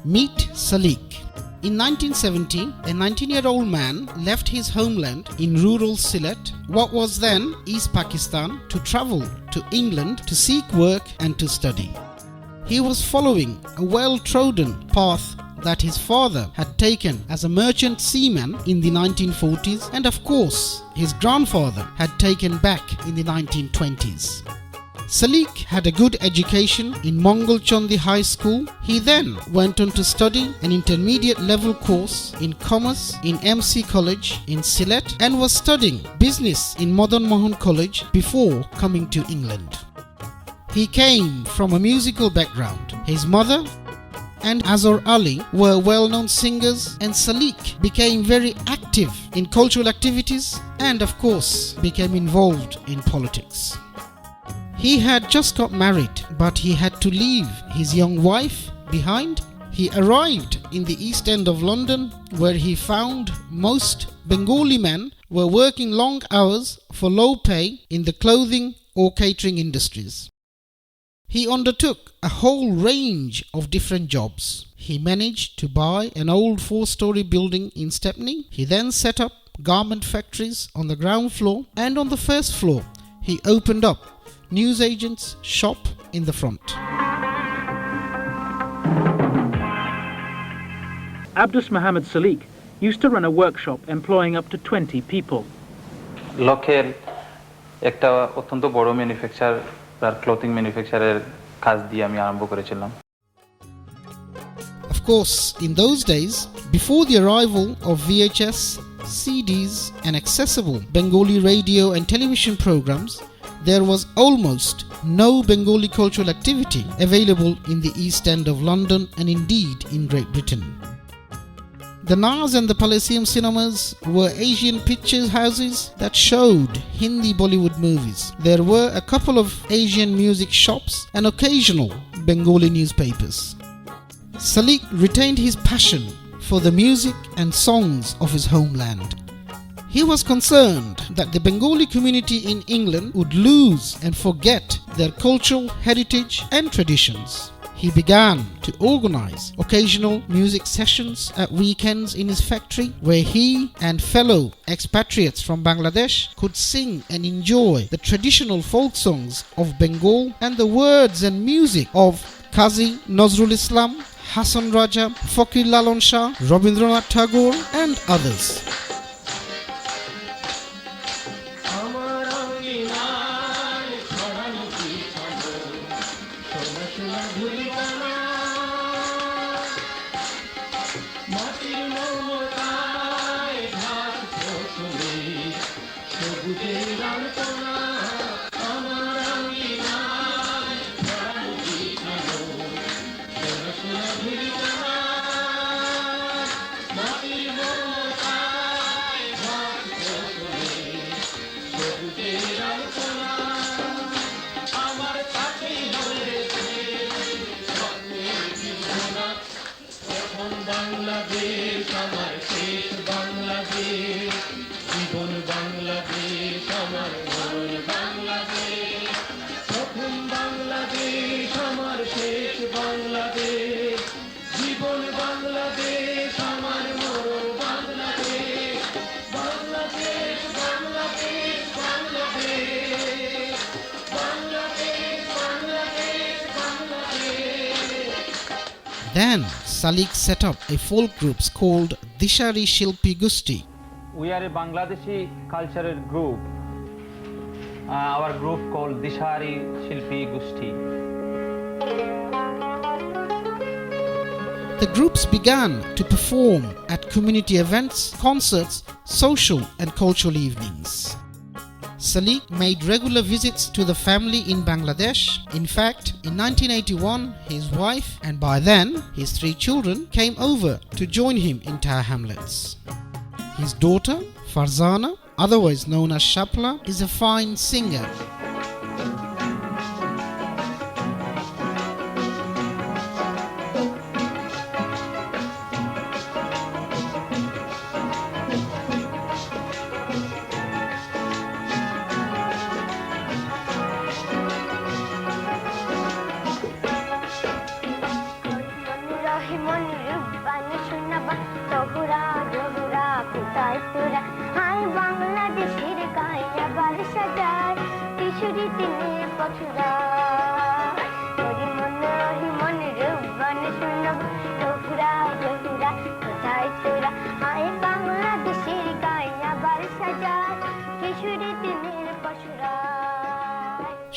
Meet Salique. In 1917, a 19-year-old man left his homeland in rural Sylhet, what was then East Pakistan, to travel to England to seek work and to study. He was following a well-trodden path that his father had taken as a merchant seaman in the 1940s, and of course his grandfather had taken back in the 1920s. Salique had a good education in Mongol Chondi High School. He then went on to study an intermediate level course in commerce in MC College in Sylhet and was studying business in Madan Mohan College before coming to England. He came from a musical background. His mother and Azhar Ali were well-known singers, and Salique became very active in cultural activities and of course became involved in politics. He had just got married, but he had to leave his young wife behind. He arrived in the East End of London, where he found most Bengali men were working long hours for low pay in the clothing or catering industries. He undertook a whole range of different jobs. He managed to buy an old 4-story building in Stepney. He then set up garment factories on the ground floor, and on the first floor he opened up newsagent's shop in the front. Abdus Muhammad Salique used to run a workshop employing up to 20 people. লোকের একটা অত্যন্ত বড় manufacturer clothing ম্যানুফ্যাকচারের কাজ দিয়ে আমি আরম্ভ করেছিলাম. Of course, in those days, before the arrival of VHS, CDs and accessible Bengali radio and television programs, there was almost no Bengali cultural activity available in the East End of London and indeed in Great Britain. The Naz and the Palaceum cinemas were Asian picture houses that showed Hindi Bollywood movies. There were a couple of Asian music shops and occasional Bengali newspapers. Salique retained his passion for the music and songs of his homeland. He was concerned that the Bengali community in England would lose and forget their cultural heritage and traditions. He began to organize occasional music sessions at weekends in his factory, where he and fellow expatriates from Bangladesh could sing and enjoy the traditional folk songs of Bengal and the words and music of Qazi Nazrul Islam, Hassan Raja, Fakir Lalon Shah, Rabindranath Tagore and others. Then Salique set up a folk group called Dishari Shilpi Gusti. We are a Bangladeshi cultural group. Our group called Dishari Shilpi Gusti. The groups began to perform at community events, concerts, social and cultural evenings. Salique made regular visits to the family in Bangladesh. In fact, in 1981, his wife and by then his 3 children came over to join him in Tower Hamlets. His daughter, Farzana, otherwise known as Shapla, is a fine singer. Rahman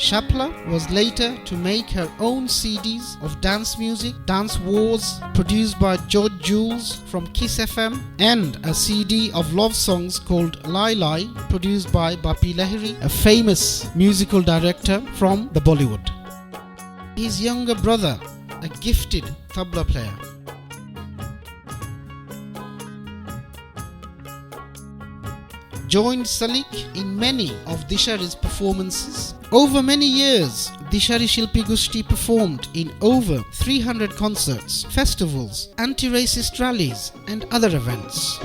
Shapla was later to make her own CDs of dance music, Dance Wars, produced by George Jules from Kiss FM, and a CD of love songs called Lai Lai, produced by Bapi Lahiri, a famous musical director from the Bollywood. His younger brother, a gifted tabla player. Joined Salique in many of Dishari's performances. Over many years, Dishari Shilpi Gushti performed in over 300 concerts, festivals, anti-racist rallies and other events.